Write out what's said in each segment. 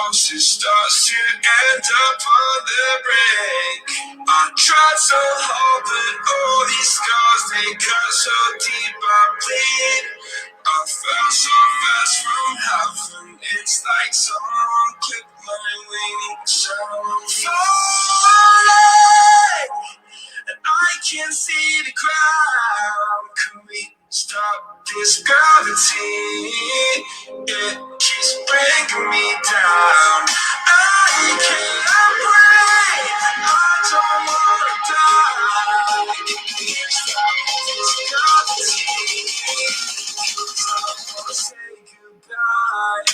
it starts to end up on the brink. I tried so hard, but all these scars, they cut so deep, I bleed. I fell so fast from heaven, it's like someone clipped my wings. So falling, and I can't see the ground. Can we stop this gravity? It keeps bringing me down. I can't breathe. I don't wanna die. Can we stop this gravity? 'Cause I wanna say goodbye.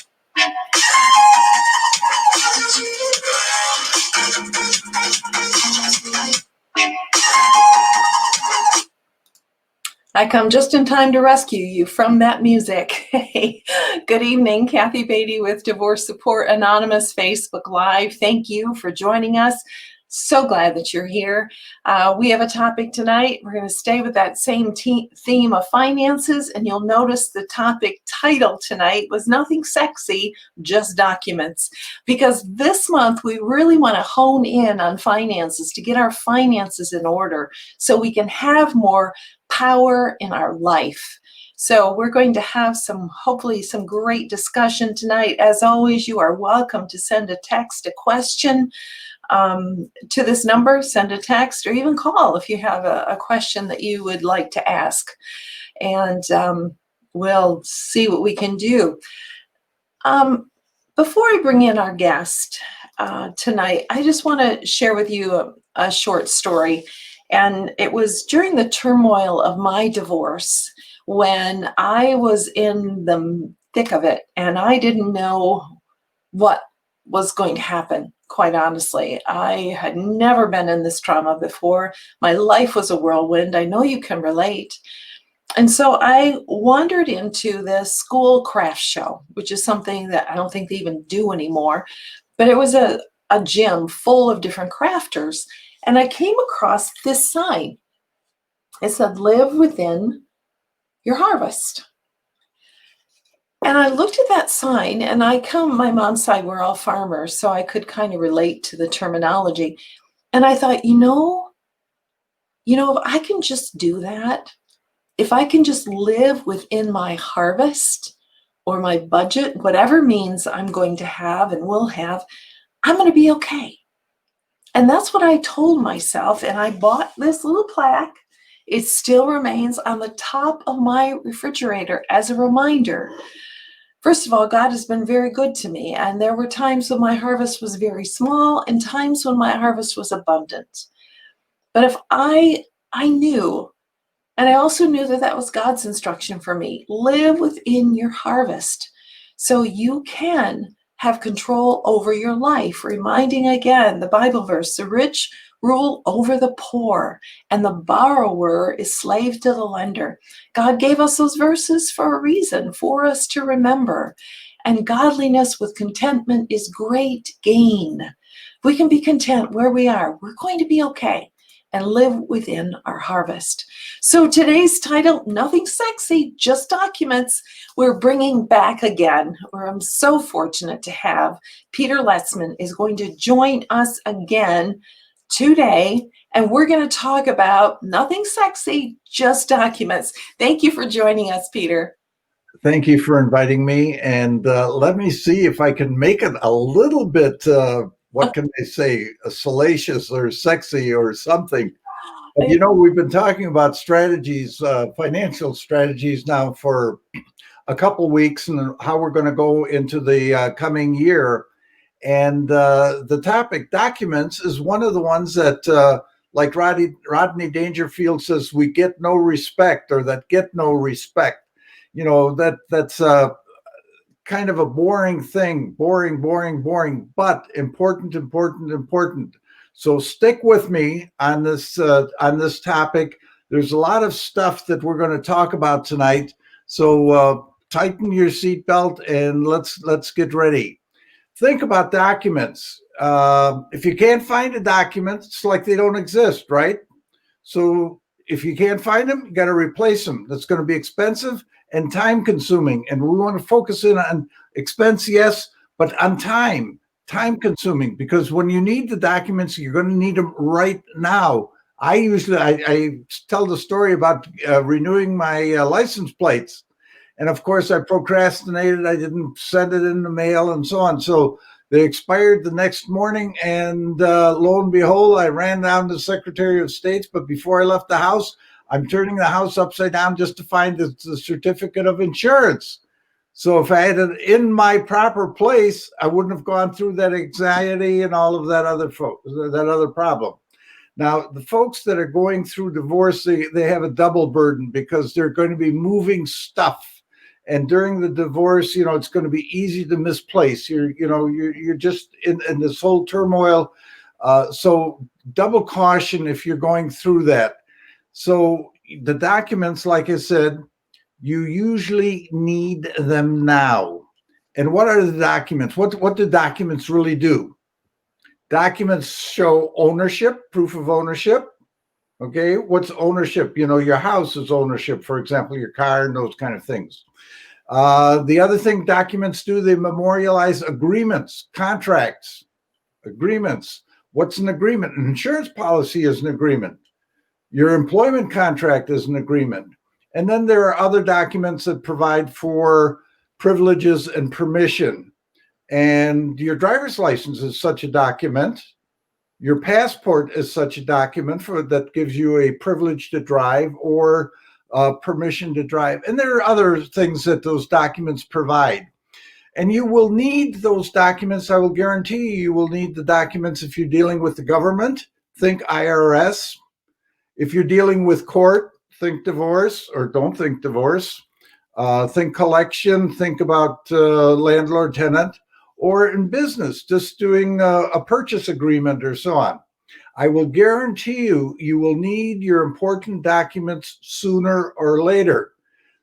I come just in time to rescue you from that music. Hey, good evening. Kathy Beatty with Divorce Support Anonymous Facebook Live. Thank you for joining us. So glad that you're here. We have a topic tonight. We're going to stay with that same theme of finances, and you'll notice the topic title tonight was Nothing Sexy, Just Documents. Because this month we really want to hone in on finances to get our finances in order so we can have more power in our life. So we're going to have hopefully some great discussion tonight. As always, you are welcome to send a text, a question to this number, send a text, or even call if you have a question that you would like to ask. And we'll see what we can do. Before I bring in our guest tonight, I just want to share with you a short story. And it was during the turmoil of my divorce when I was in the thick of it and I didn't know what was going to happen, quite honestly. I had never been in this trauma before. My life was a whirlwind. I know you can relate. And so I wandered into the school craft show, which is something that I don't think they even do anymore. But it was a gym full of different crafters. And I came across this sign. It said, "Live within your harvest." And I looked at that sign, and my mom's side, we're all farmers, so I could kind of relate to the terminology. And I thought, if I can just do that, if I can just live within my harvest or my budget, whatever means I'm going to have and will have, I'm going to be okay. And that's what I told myself. And I bought this little plaque. It still remains on the top of my refrigerator as a reminder. First of all, God has been very good to me. And there were times when my harvest was very small and times when my harvest was abundant. But if I knew, and I also knew that was God's instruction for me, live within your harvest so you can have control over your life. Reminding again the Bible verse, the rich rule over the poor and the borrower is slave to the lender. God gave us those verses for a reason, for us to remember. And godliness with contentment is great gain. If we can be content where we are, we're going to be okay and live within our harvest. So today's title, Nothing Sexy, Just Documents, we're bringing back again, or I'm so fortunate to have Peter Letzman is going to join us again today, and we're going to talk about Nothing Sexy, Just Documents. Thank you for joining us, Peter. Thank you for inviting me, and let me see if I can make it a little bit what can they say, salacious or sexy or something. But, we've been talking about strategies, financial strategies now for a couple weeks, and how we're going to go into the coming year. And the topic documents is one of the ones that, like Rodney Dangerfield says, we get no respect, or that get no respect. That's kind of a boring thing, boring, but important. So stick with me on this topic. There's a lot of stuff that we're going to talk about tonight. So tighten your seatbelt and let's get ready. Think about documents. If you can't find a document, it's like they don't exist, right? So if you can't find them, you got to replace them. That's going to be expensive and time consuming. And we want to focus in on expense, yes, but on time. time consuming, because when you need the documents, you're going to need them right now. I tell the story about renewing my license plates. And of course, I procrastinated. I didn't send it in the mail and so on. So they expired the next morning. And lo and behold, I ran down to the Secretary of State's. But before I left the house, I'm turning the house upside down just to find the certificate of insurance. So if I had it in my proper place, I wouldn't have gone through that anxiety and all of that other problem. Now, the folks that are going through divorce, they have a double burden because they're going to be moving stuff. And during the divorce, it's going to be easy to misplace. You're just in this whole turmoil. So double caution if you're going through that. So the documents, like I said, you usually need them now. And what are the documents? What do documents really do? Documents show ownership, proof of ownership. Okay, what's ownership? Your house is ownership, for example, your car and those kind of things. The other thing documents do, they memorialize agreements, contracts, agreements. What's an agreement? An insurance policy is an agreement. Your employment contract is an agreement. And then there are other documents that provide for privileges and permission. And your driver's license is such a document. Your passport is such a document that gives you a privilege to drive or permission to drive. And there are other things that those documents provide. And you will need those documents. I will guarantee you will need the documents if you're dealing with the government. Think IRS. If you're dealing with court, think divorce, or don't think divorce. Think collection. Think about landlord-tenant. Or in business, just doing a purchase agreement or so on. I will guarantee you will need your important documents sooner or later.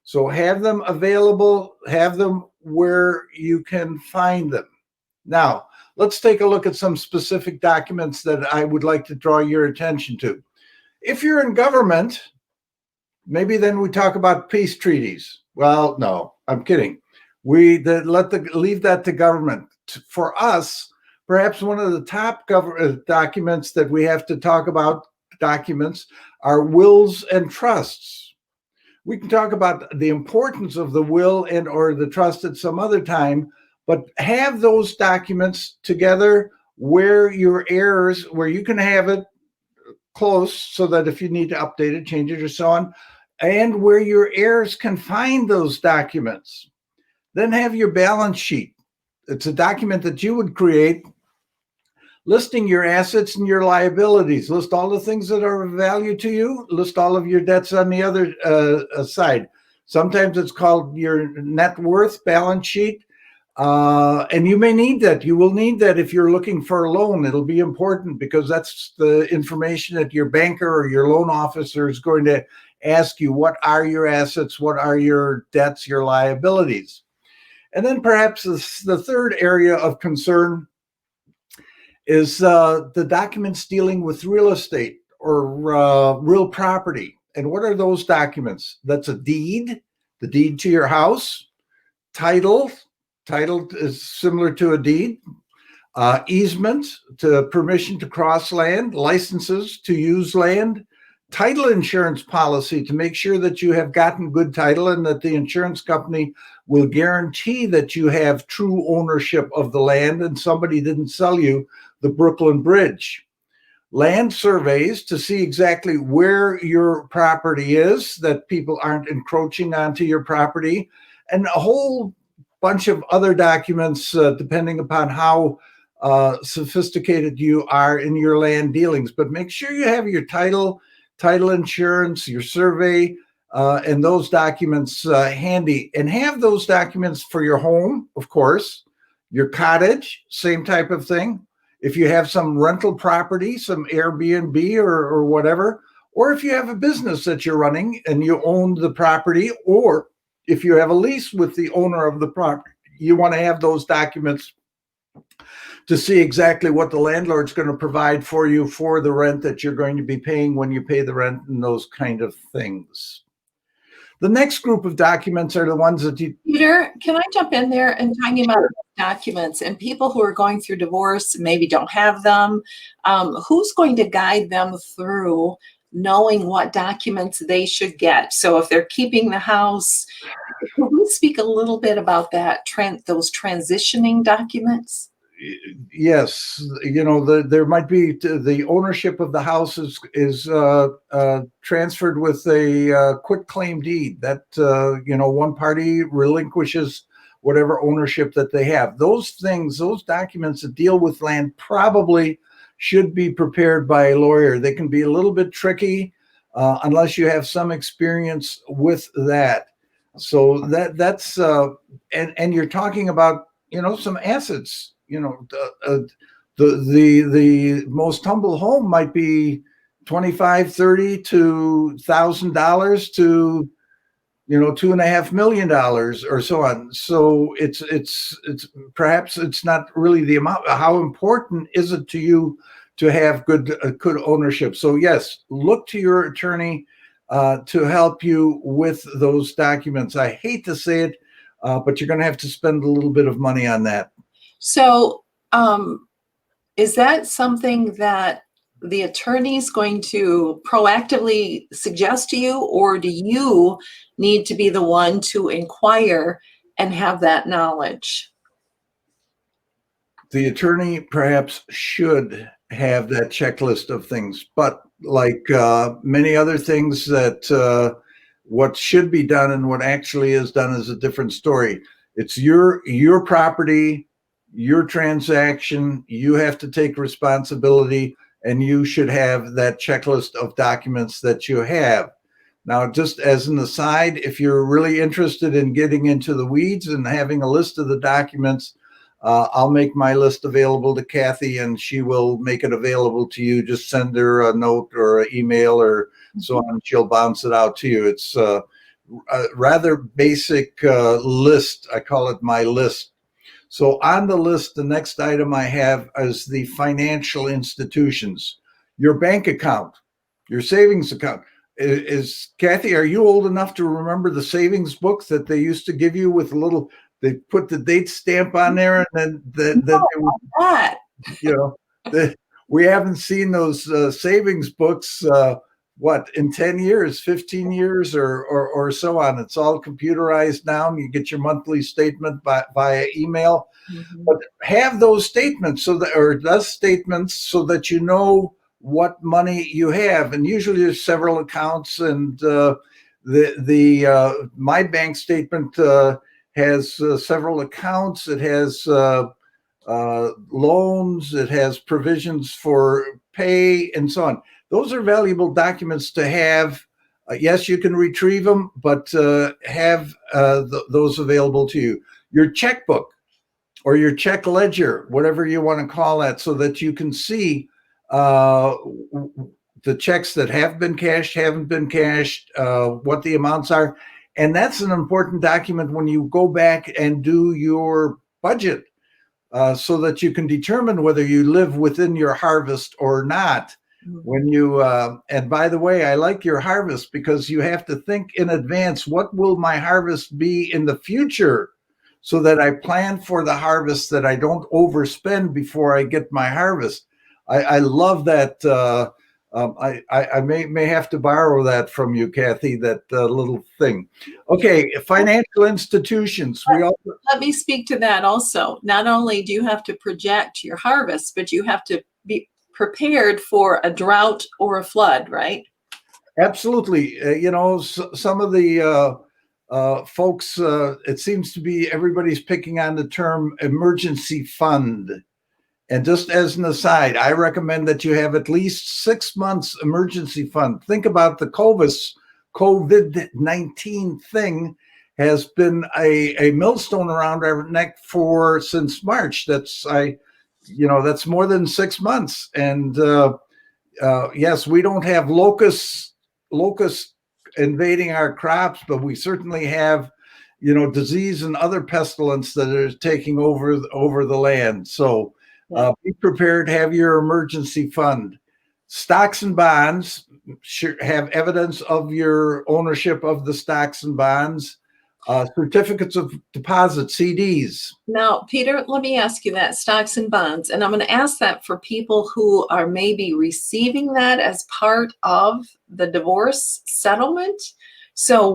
So have them available, have them where you can find them. Now, let's take a look at some specific documents that I would like to draw your attention to. If you're in government, maybe then we talk about peace treaties. Well, no, I'm kidding. Leave that to government. For us, perhaps one of the top documents that we have to talk about are wills and trusts. We can talk about the importance of the will and or the trust at some other time, but have those documents together where your heirs, where you can have it close so that if you need to update it, change it, or so on, and where your heirs can find those documents. Then have your balance sheet. It's a document that you would create listing your assets and your liabilities. List all the things that are of value to you. List all of your debts on the other side. Sometimes it's called your net worth balance sheet. And you may need that. You will need that if you're looking for a loan. It'll be important because that's the information that your banker or your loan officer is going to ask you. What are your assets? What are your debts, your liabilities? And then perhaps the third area of concern is the documents dealing with real estate or real property. And what are those documents? That's a deed, the deed to your house, title is similar to a deed, easement, to permission to cross land, licenses to use land, title insurance policy to make sure that you have gotten good title and that the insurance company will guarantee that you have true ownership of the land and somebody didn't sell you the Brooklyn Bridge. Land surveys to see exactly where your property is, that people aren't encroaching onto your property, and a whole bunch of other documents depending upon how sophisticated you are in your land dealings. But make sure you have your title insurance, your survey, and those documents handy. And have those documents for your home, of course, your cottage, same type of thing. If you have some rental property, some Airbnb or whatever, or if you have a business that you're running and you own the property, or if you have a lease with the owner of the property, you want to have those documents to see exactly what the landlord's going to provide for you for the rent that you're going to be paying when you pay the rent and those kind of things. The next group of documents are the ones that you. Peter, can I jump in there and talking about documents and people who are going through divorce and maybe don't have them? Who's going to guide them through knowing what documents they should get? So if they're keeping the house, can we speak a little bit about that those transitioning documents? Yes, there might be the ownership of the house is transferred with a quit claim deed that one party relinquishes whatever ownership that they have. Those things, those documents that deal with land probably should be prepared by a lawyer. They can be a little bit tricky unless you have some experience with that. So that's and you're talking about some assets. The most humble home might be $25,000, $30,000 to $1,000 to $2.5 million or so on. So it's perhaps it's not really the amount. How important is it to you to have good ownership? So yes, look to your attorney to help you with those documents. I hate to say it, but you're going to have to spend a little bit of money on that. So, is that something that the attorney is going to proactively suggest to you, or do you need to be the one to inquire and have that knowledge? The attorney perhaps should have that checklist of things, but like many other things that what should be done and what actually is done is a different story. It's your property, your transaction. You have to take responsibility, and you should have that checklist of documents that you have. Now, just as an aside, if you're really interested in getting into the weeds and having a list of the documents, I'll make my list available to Kathy, and she will make it available to you. Just send her a note or an email or so on. She'll bounce it out to you. It's a rather basic list. I call it my list. So on the list, the next item I have is the financial institutions, your bank account, your savings account. Is Kathy, are you old enough to remember the savings book that they used to give you with a little, they put the date stamp on there, and then we haven't seen those savings books, in 10 years, 15 years or so on. It's all computerized now. You get your monthly statement via email, but have those statements so that you know what money you have. And usually there's several accounts, and my bank statement has several accounts. It has loans, it has provisions for pay, and so on. Those are valuable documents to have. Yes, you can retrieve them, but have those available to you. Your checkbook or your check ledger, whatever you want to call that, so that you can see the checks that have been cashed, haven't been cashed, what the amounts are. And that's an important document when you go back and do your budget, so that you can determine whether you live within your harvest or not. When you and by the way, I like your harvest because you have to think in advance, what will my harvest be in the future, so that I plan for the harvest, that I don't overspend before I get my harvest. I love that. I may have to borrow that from you, Kathy, that little thing. Okay, financial institutions. Let me speak to that also. Not only do you have to project your harvest, but you have to be prepared for a drought or a flood, right? Absolutely. Some of the folks, it seems to be everybody's picking on the term emergency fund. And just as an aside, I recommend that you have at least 6 months emergency fund. Think about the COVID-19 thing has been a millstone around our neck since March. That's more than 6 months. And yes, we don't have locusts invading our crops, but we certainly have, disease and other pestilence that are taking over the land. So be prepared, have your emergency fund. Stocks and bonds should have evidence of your ownership of the stocks and bonds. Certificates of deposit, CDs. Now, Peter, let me ask you that, stocks and bonds, and I'm going to ask that for people who are maybe receiving that as part of the divorce settlement. So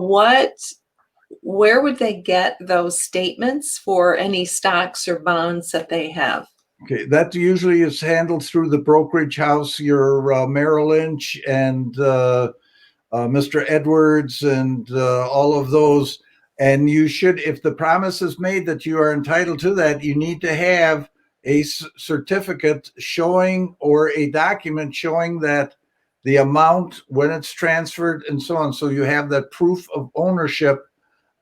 where would they get those statements for any stocks or bonds that they have? Okay, that usually is handled through the brokerage house, your Merrill Lynch and Mr. Edwards and all of those. And you should, if the promise is made that you are entitled to that, you need to have a certificate showing or a document showing that the amount, when it's transferred and so on. So you have that proof of ownership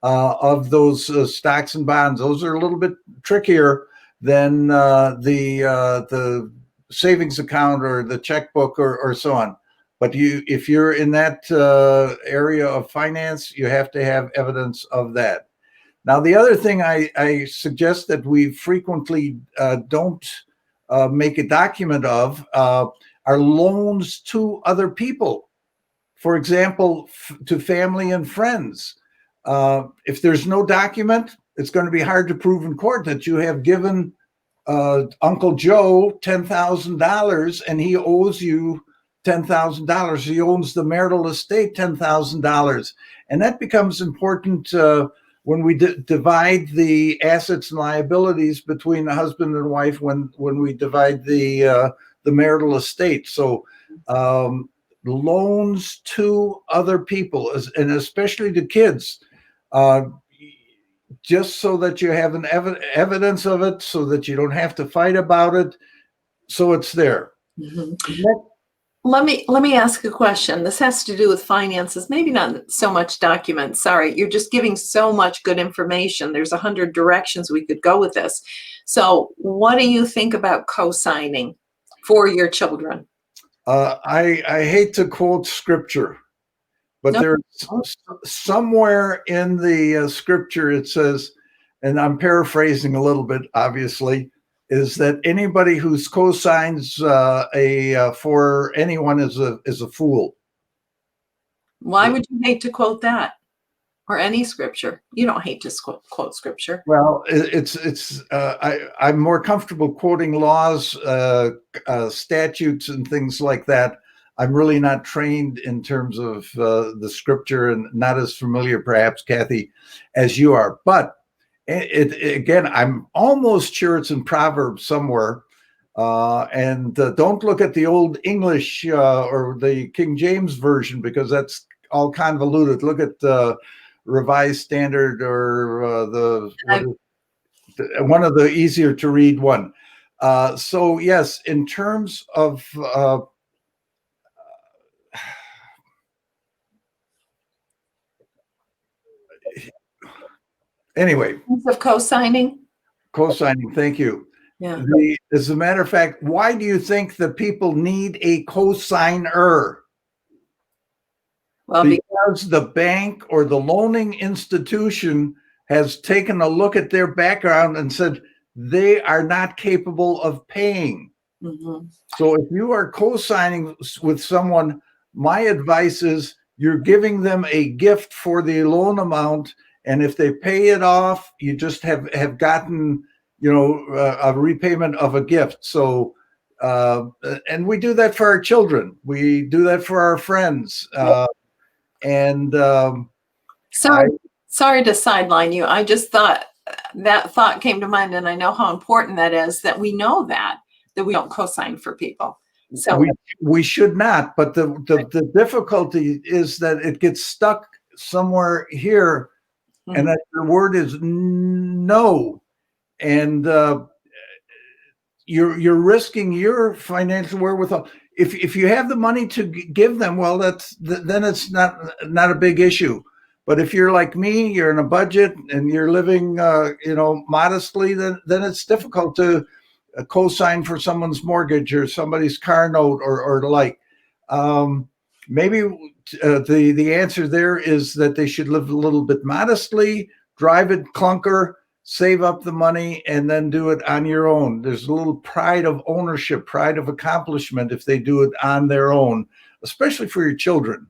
of those stocks and bonds. Those are a little bit trickier than the savings account or the checkbook or so on. But if you're in that area of finance, you have to have evidence of that. Now, the other thing I suggest that we frequently don't make a document of are loans to other people. For example, to family and friends. If there's no document, it's going to be hard to prove in court that you have given Uncle Joe $10,000 and he owes you $10,000. He owns the marital estate $10,000. And that becomes important when we divide the assets and liabilities between the husband and wife when we divide the marital estate. So loans to other people, and especially to kids, just so that you have an evidence of it, so that you don't have to fight about it, so it's there. Mm-hmm. Let me ask a question. This has to do with finances, maybe not so much documents. Sorry, you're just giving so much good information. There's 100 directions we could go with this. So what do you think about co-signing for your children? I hate to quote scripture, but there's somewhere in the scripture it says, and I'm paraphrasing a little bit, obviously, is that anybody who's co-signs for anyone is a fool. Why would you hate to quote that, or any scripture? You don't hate to quote scripture. Well, I'm more comfortable quoting laws, statutes, and things like that. I'm really not trained in terms of the scripture and not as familiar, perhaps, Kathy, as you are. But again, I'm almost sure it's in Proverbs somewhere. And don't look at the old English or the King James version, because that's all convoluted. Look at the Revised Standard or one of the easier to read one. So yes, in terms of anyway, of co-signing. Co-signing, thank you. Yeah. As a matter of fact, why do you think that people need a co-signer? Well, because the bank or the loaning institution has taken a look at their background and said they are not capable of paying. Mm-hmm. So if you are co-signing with someone, my advice is you're giving them a gift for the loan amount. And if they pay it off, you just have gotten, a repayment of a gift. So, and we do that for our children. We do that for our friends. Sorry to sideline you. I just thought that thought came to mind, and I know how important that is, that we know that we don't co-sign for people. So we should not, but the difficulty is that it gets stuck somewhere here. Mm-hmm. And that the word is no, and you're risking your financial wherewithal. If you have the money to give them, well, then it's not a big issue. But if you're like me, you're in a budget and you're living, modestly, then it's difficult to co-sign for someone's mortgage or somebody's car note or the like. Maybe the answer there is that they should live a little bit modestly, drive it clunker, save up the money, and then do it on your own. There's a little pride of ownership, pride of accomplishment if they do it on their own, especially for your children.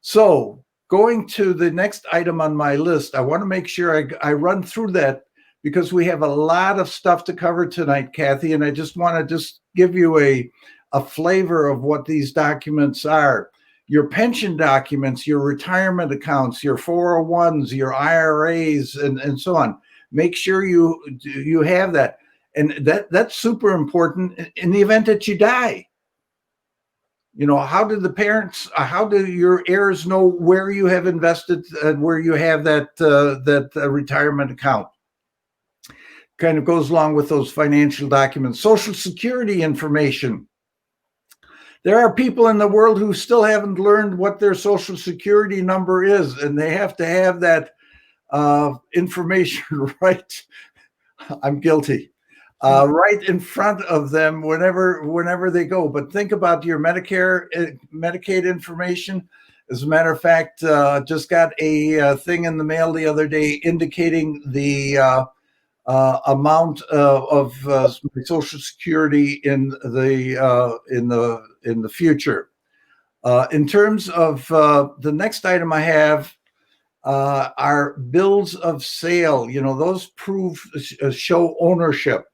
So going to the next item on my list, I want to make sure I run through that because we have a lot of stuff to cover tonight, Kathy, and I just want to just give you a flavor of what these documents are. Your pension documents, your retirement accounts, your 401s, your IRAs, and so on. Make sure you have that. And that's super important in the event that you die. How do your heirs know where you have invested, where you have that retirement account? Kind of goes along with those financial documents. Social Security information. There are people in the world who still haven't learned what their Social Security number is, and they have to have that information right. I'm guilty. Right in front of them whenever they go. But think about your Medicaid information. As a matter of fact, just got a thing in the mail the other day indicating the amount of Social Security in the future. In terms of the next item I have are bills of sale. Those show ownership.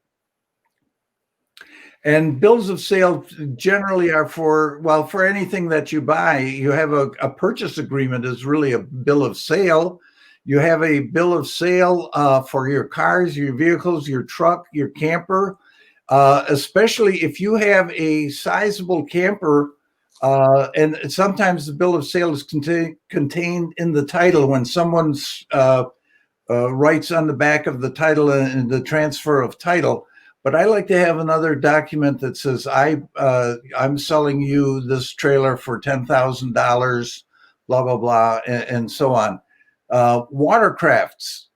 And bills of sale generally are for anything that you buy. You have a purchase agreement is really a bill of sale. You have a bill of sale for your cars, your vehicles, your truck, your camper, especially if you have a sizable camper. And sometimes the bill of sale is contained in the title when someone writes on the back of the title and the transfer of title. But I like to have another document that says I'm selling you this trailer for $10,000, blah blah blah, and so on. Watercrafts.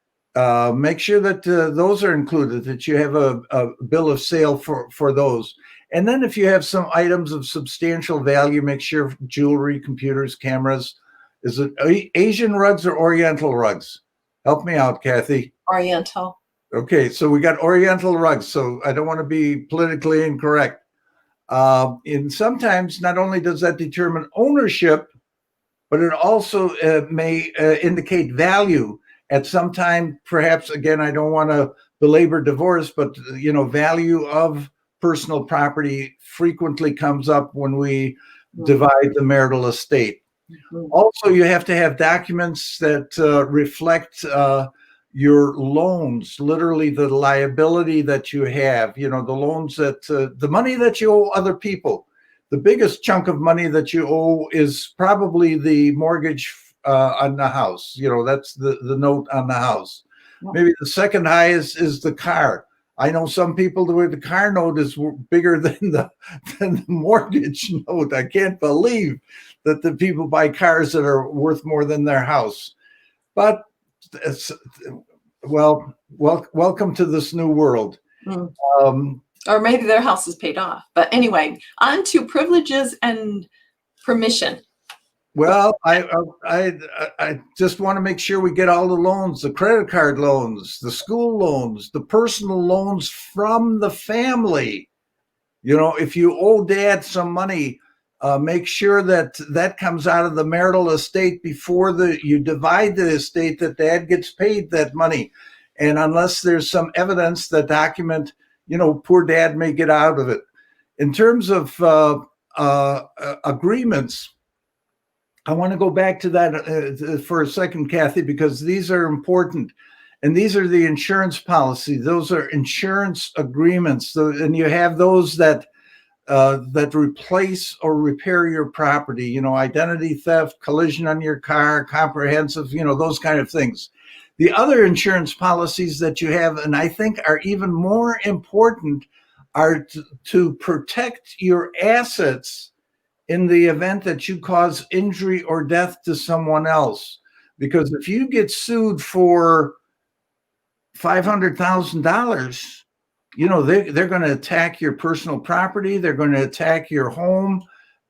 Make sure that those are included. That you have a bill of sale for those. And then if you have some items of substantial value, make sure jewelry, computers, cameras. Is it Asian rugs or Oriental rugs? Help me out, Kathy. Oriental. Okay, so we got Oriental rugs. So I don't want to be politically incorrect. And sometimes not only does that determine ownership, but it also may indicate value at some time. Perhaps, again, I don't want to belabor divorce, but value of personal property frequently comes up when we divide the marital estate. Mm-hmm. Also, you have to have documents that reflect your loans, literally the liability that you have, the loans that the money that you owe other people. The biggest chunk of money that you owe is probably the mortgage on the house. That's the note on the house. Maybe the second highest is the car. I know some people where the car note is bigger than the mortgage note. I can't believe that the people buy cars that are worth more than their house. But welcome to this new world. Or maybe their house is paid off. But anyway, on to privileges and permission. Well, I just want to make sure we get all the loans, the credit card loans, the school loans, the personal loans from the family. If you owe dad some money, make sure that comes out of the marital estate before you divide the estate, that dad gets paid that money. And unless there's some evidence that document, poor dad may get out of it. In terms of agreements, I want to go back to that for a second, Kathy, because these are important. And these are the insurance policies. Those are insurance agreements. And you have those that replace or repair your property, identity theft, collision on your car, comprehensive, those kind of things. The other insurance policies that you have, and I think are even more important, are to protect your assets in the event that you cause injury or death to someone else. Because if you get sued for $500,000, they're going to attack your personal property. They're going to attack your home.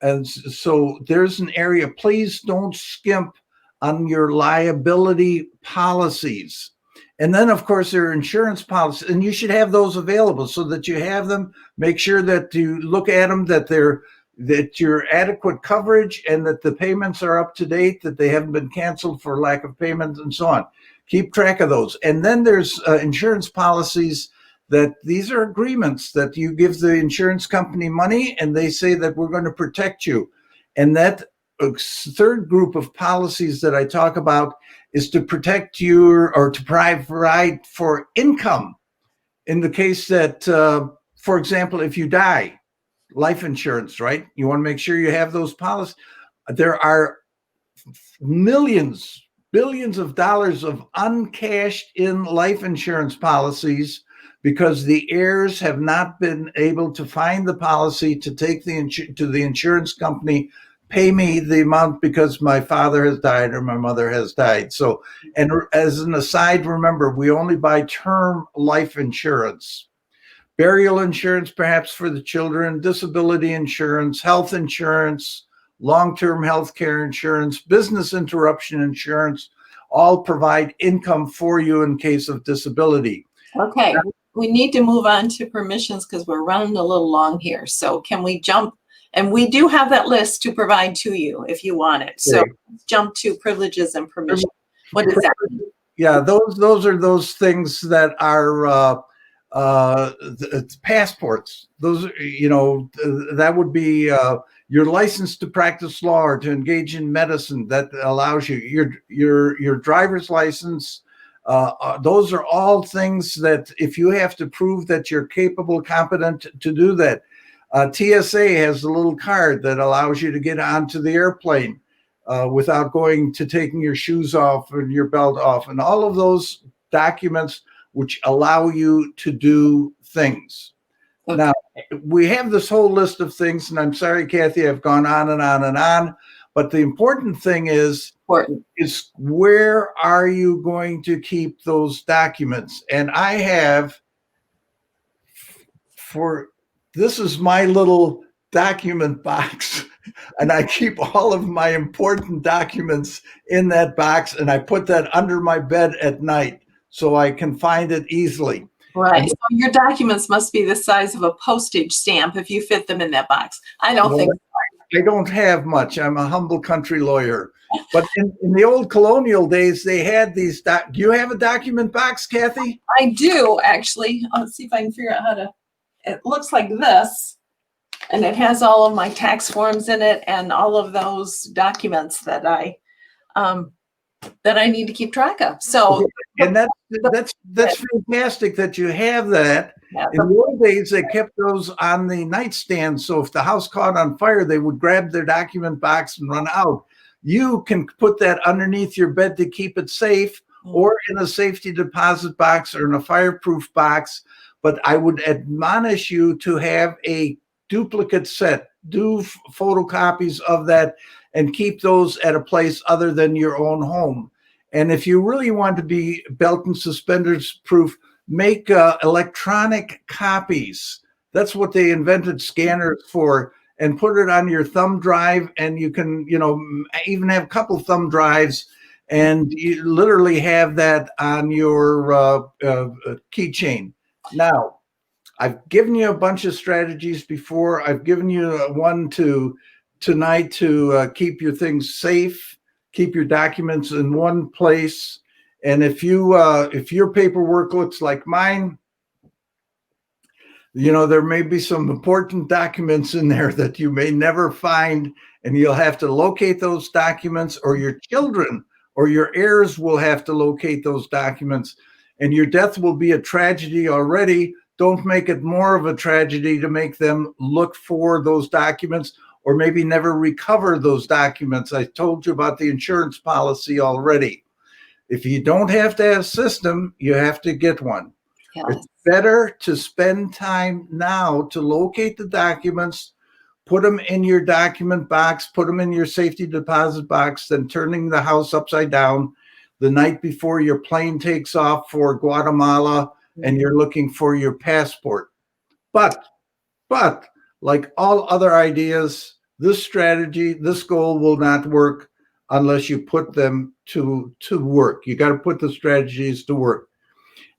And so there's an area, please don't skimp on your liability policies. And then, of course, there are insurance policies, and you should have those available so that you have them. Make sure that you look at them, that you're adequate coverage, and that the payments are up to date, that they haven't been canceled for lack of payment, and so on. Keep track of those. And then there's insurance policies that these are agreements that you give the insurance company money, and they say that we're going to protect you. And that third group of policies that I talk about is to protect you or to provide for income in the case that, for example, if you die, life insurance, right? You want to make sure you have those policies. There are millions, billions of dollars of uncashed in life insurance policies because the heirs have not been able to find the policy to take to the insurance company, pay me the amount because my father has died or my mother has died. So, and as an aside, remember, we only buy term life insurance, burial insurance, perhaps for the children, disability insurance, health insurance, long-term health care insurance, business interruption insurance, all provide income for you in case of disability. Okay, we need to move on to permissions because we're running a little long here. So can we jump? And we do have that list to provide to you if you want it. So let's jump to privileges and permissions. What does that mean? Yeah, those are those things that are passports. Those, that would be your license to practice law or to engage in medicine. That allows you your driver's license. Those are all things that if you have to prove that you're capable, competent to do that. TSA has a little card that allows you to get onto the airplane without going to taking your shoes off and your belt off, and all of those documents which allow you to do things. Okay. Now, we have this whole list of things, and I'm sorry, Kathy, I've gone on and on and on, but the important thing is where are you going to keep those documents? And I have, this is my little document box, and I keep all of my important documents in that box, and I put that under my bed at night so I can find it easily. Right. So your documents must be the size of a postage stamp if you fit them in that box. I don't think so. I don't have much. I'm a humble country lawyer. But in the old colonial days, they had these. Do you have a document box, Kathy? I do, actually. Let's see if I can figure out how to. It looks like this, and it has all of my tax forms in it and all of those documents that I need to keep track of. So, and that's fantastic that you have that. Yeah. In the old days, they kept those on the nightstand. So if the house caught on fire, they would grab their document box and run out. You can put that underneath your bed to keep it safe, or in a safety deposit box or in a fireproof box. But I would admonish you to have a duplicate set, do photocopies of that, and keep those at a place other than your own home. And if you really want to be belt and suspenders proof, make electronic copies. That's what they invented scanners for, and put it on your thumb drive. And you can, even have a couple thumb drives, and you literally have that on your keychain. Now, I've given you a bunch of strategies before. I've given you one tonight to keep your things safe, keep your documents in one place. And if your paperwork looks like mine, there may be some important documents in there that you may never find, and you'll have to locate those documents, or your children or your heirs will have to locate those documents, and your death will be a tragedy already. Don't make it more of a tragedy to make them look for those documents, or maybe never recover those documents. I told you about the insurance policy already. If you don't have to have a system, you have to get one. Yeah. It's better to spend time now to locate the documents, put them in your document box, put them in your safety deposit box, than turning the house upside down the night before your plane takes off for Guatemala and you're looking for your passport. But like all other ideas, this strategy, this goal will not work unless you put them to work. You got to put the strategies to work.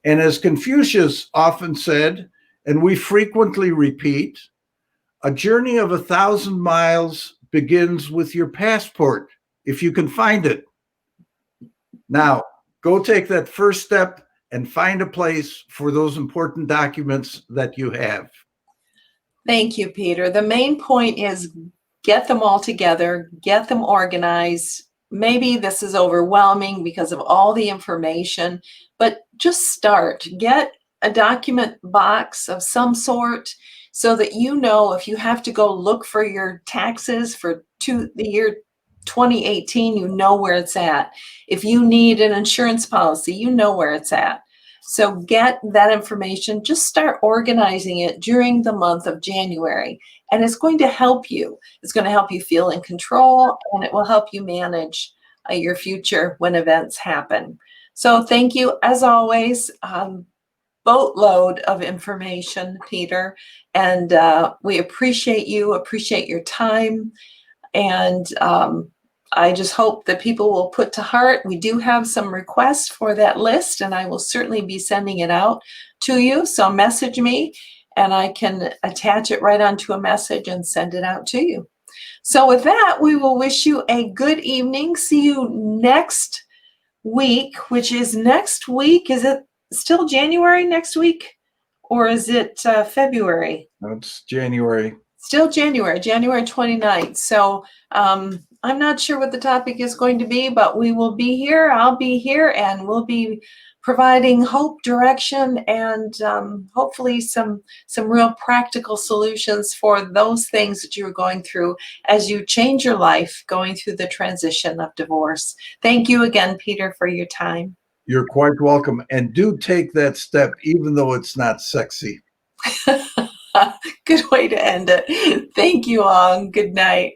And as Confucius often said, and we frequently repeat, a journey of 1,000 miles begins with your passport, if you can find it. Now, go take that first step and find a place for those important documents that you have. Thank you, Peter. The main point is get them all together, get them organized. Maybe this is overwhelming because of all the information, but just start. Get a document box of some sort so that you know if you have to go look for your taxes for the year 2018, you know where it's at. If you need an insurance policy, you know where it's at. So get that information, just start organizing it during the month of January, and it's going to help you. It's going to help you feel in control, and it will help you manage your future when events happen. So thank you, as always. Boatload of information, Peter, and we appreciate you, appreciate your time, and I just hope that people will put to heart. We do have some requests for that list, and I will certainly be sending it out to you. So message me, and I can attach it right onto a message and send it out to you. So with that, we will wish you a good evening. See you next week, which is next week. Is it still January next week, or is it February? No, it's January. Still January 29th. So I'm not sure what the topic is going to be, but we will be here. I'll be here, and we'll be providing hope, direction, and hopefully some real practical solutions for those things that you're going through as you change your life going through the transition of divorce. Thank you again, Peter, for your time. You're quite welcome. And do take that step, even though it's not sexy. Good way to end it. Thank you all. Good night.